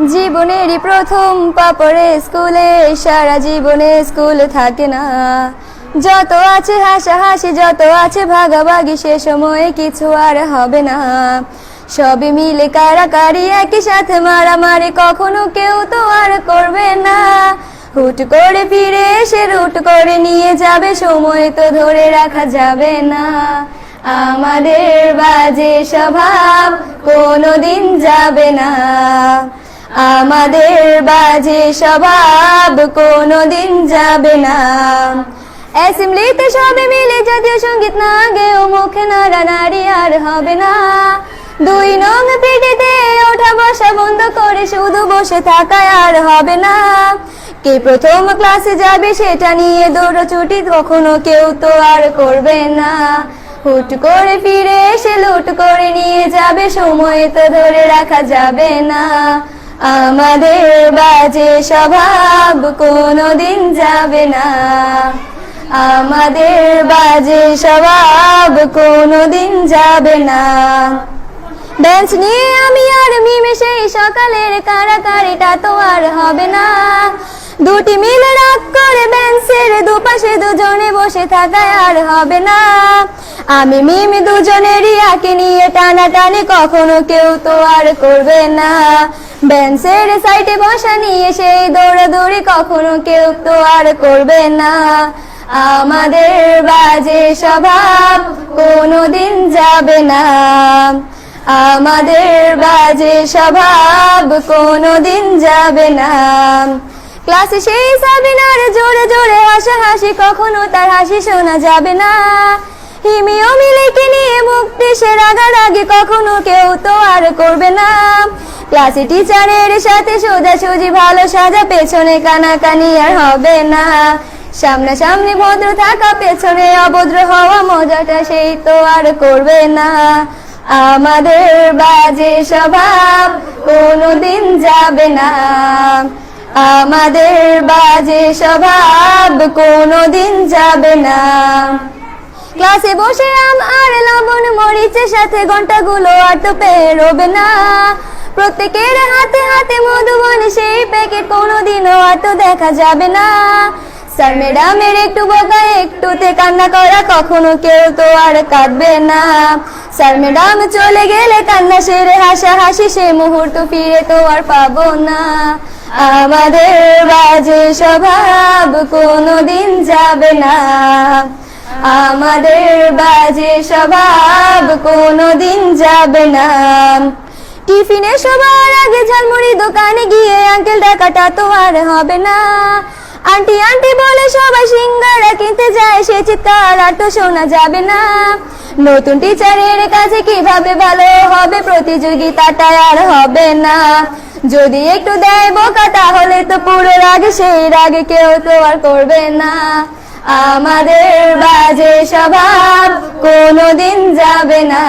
জীবনেরই প্রথম পা পড়ে স্কুলে, সারা জীবনে স্কুল থাকে না। যত আছে হাসাহাসি, যত আছে ভাগাভাগি, সে সময়ে কিছু আর হবে না। সবে মিলে কারাকারি, একই সাথে মারামারি, কখনো কেউ তো আর করবে না। হুট করে ফিরে এসে রুট করে নিয়ে যাবে, সময় তো ধরে রাখা যাবে না। আমাদের বাজে স্বভাব কোনোদিন যাবে না, আমাদের বাজে স্বভাব কোনোদিন যাবে না। অ্যাসেম্বলিতে সবে মিলে জাতীয় সঙ্গীত না গেয়েও মুখে নাড়ানাড়ি আর হবে না। 2 নং পিটিতে ওঠা বসা বন্ধ করে শুধু বসে থাকায় আর হবে না। কে প্রথম ক্লাসে যাবে সেটা নিয়ে দৌড়ছুটি কখনো কেউ তো আর করবে না। হুট করে ফিরে এসে লুট করে নিয়ে যাবে, সময় তো ধরে রাখা যাবে না। আমাদের বাজে স্বভাব কোনোদিন যাবে না, আমাদের বাজে স্বভাব কোনোদিন যাবে না। বেঞ্চ নিয়ে আমি আর মিমে সেই সকালের কারাকারিটা তো আর হবে না। দুটি মিলে রাগ করে বেঞ্চের দুপাশে দুজনে বসে থাকায় আর হবে না। আমি মিমি দুজনেরই আঁকে নিয়ে টানাটানি কখনো কেউ তো আর করবে না। বেঞ্চের সাইডে বসা নিয়ে সেই দৌড়াদৌড়ি কখনো কেউ তো আর করবে না। আমাদের বাজে স্বভাব কোনোদিন যাবে না, আমাদের বাজে স্বভাব কোনোদিন যাবে না। ক্লাসে সেই সাবিনার জোরে জোরে হাসাহাসি, কখনো তার হাসি শোনা যাবে না। হিমি ও মিলিকে নিয়ে মুক্তি সে রাগারাগি কখনো কেউ তো আর করবে না। ক্লাসে টিচারের সাথে সোজাসুজি ভালো সাজা, পেছনে কানাকানি আর হবে না। সামনাসামনি ভদ্র থাকা, পেছনে অভদ্র হওয়া, মজাটা সেই তো আর করবে না। আমাদের বাজে স্বভাব কোনোদিন যাবে না, আমাদের বাজে স্বভাব কোনোদিন যাবে না। ক্লাসে বসে আম আর লবণ মরিচের সাথে ঘন্টাগুলো আর তো পেরোবে না। প্রত্যেকের হাতে হাতে মধুবন সেই প্যাকেট কোনোদিনও আর তো দেখা যাবে না। স্যার ম্যাডামের একটু বকা একটুতে কান্না করা, কখনো কেউ তো আর কাঁদবে না। স্যার ম্যাডাম চলে গেলে কান্না সেরে হাসাহাসি, সে মুহূর্ত ফিরে তো আর পাবো না। আমাদের বাজে স্বভাব কোনোদিন যাবে না, আমাদের বাজে স্বভাব কোনোদিন যাবে না। টিফিনে সবার আগে ঝালমুড়ি দোকানে গিয়ে আঙ্কেল ডাকাটা তো আর হবে না। আন্টি আন্টি বলে সবাই সিঙ্গারা কিনতে যায়, সে চিৎকার আর তো শোনা যাবে না। নতুন টিচারের কাছে কিভাবে ভালো হবে, প্রতিযোগিতাটা আর হবে না। যদি একটু দেয় বোকা তাহলে তো পুরো রাগ, সেই রাগে কেউ তো আর করবে না। আমাদের বাজে স্বভাব কোনোদিন যাবে না,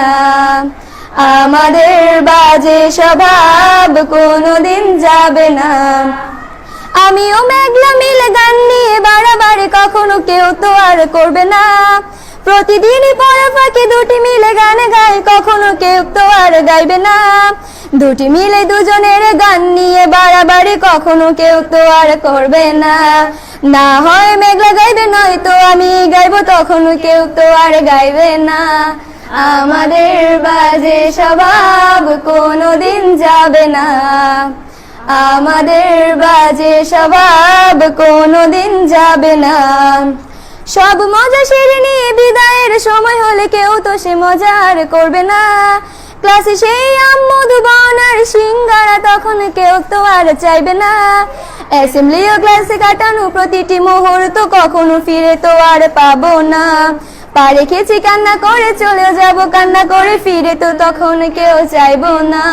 আমাদের বাজে স্বভাব কোনোদিন যাবে না। আমিও মেঘলা মিলে গান নিয়ে বাড়াবাড়ি, কখনো কেউ তো আর করবে না। প্রতিদিনই পড়া ফাঁকে দুটি মিলে গান গাই, কখনো কেউ তো আর গাইবে না। দুটি মিলে দুজনের গান নিয়ে বাড়াবাড়ি, কখনো কেউ তো আর করবে না। না হয় মেঘলা গাইবে, নয়তো আমি গাইবো, তখনও কেউ তো আর গাইবে না। আমাদের বাজে স্বভাব কোনোদিন যাবে না, আমাদের বাজে স্বভাব কোনোদিন যাবে না। সব মজা সেরে নিয়ে বিদায়ের সময় হলে কেউ তো সে মজা আর করবে না। ক্লাসে সেই আম মধুবন আর সিঙ্গারা, তখন কেউ তো আর চাইবে না। অ্যাসেম্বলি ও ক্লাসে কাটানো প্রতিটি মুহূর্ত কখনো ফিরে তো আর পাবো না। পা রেখেছি কান্না করে চলে যাব, কান্না করে ফিরে তো তখন কেউ চাইবো না।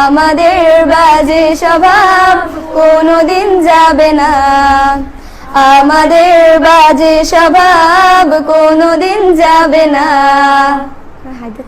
আমাদের বাজে স্বভাব কোনোদিন যাবে না, আমাদের বাজে স্বভাব কোনোদিন যাবে না। হায়দার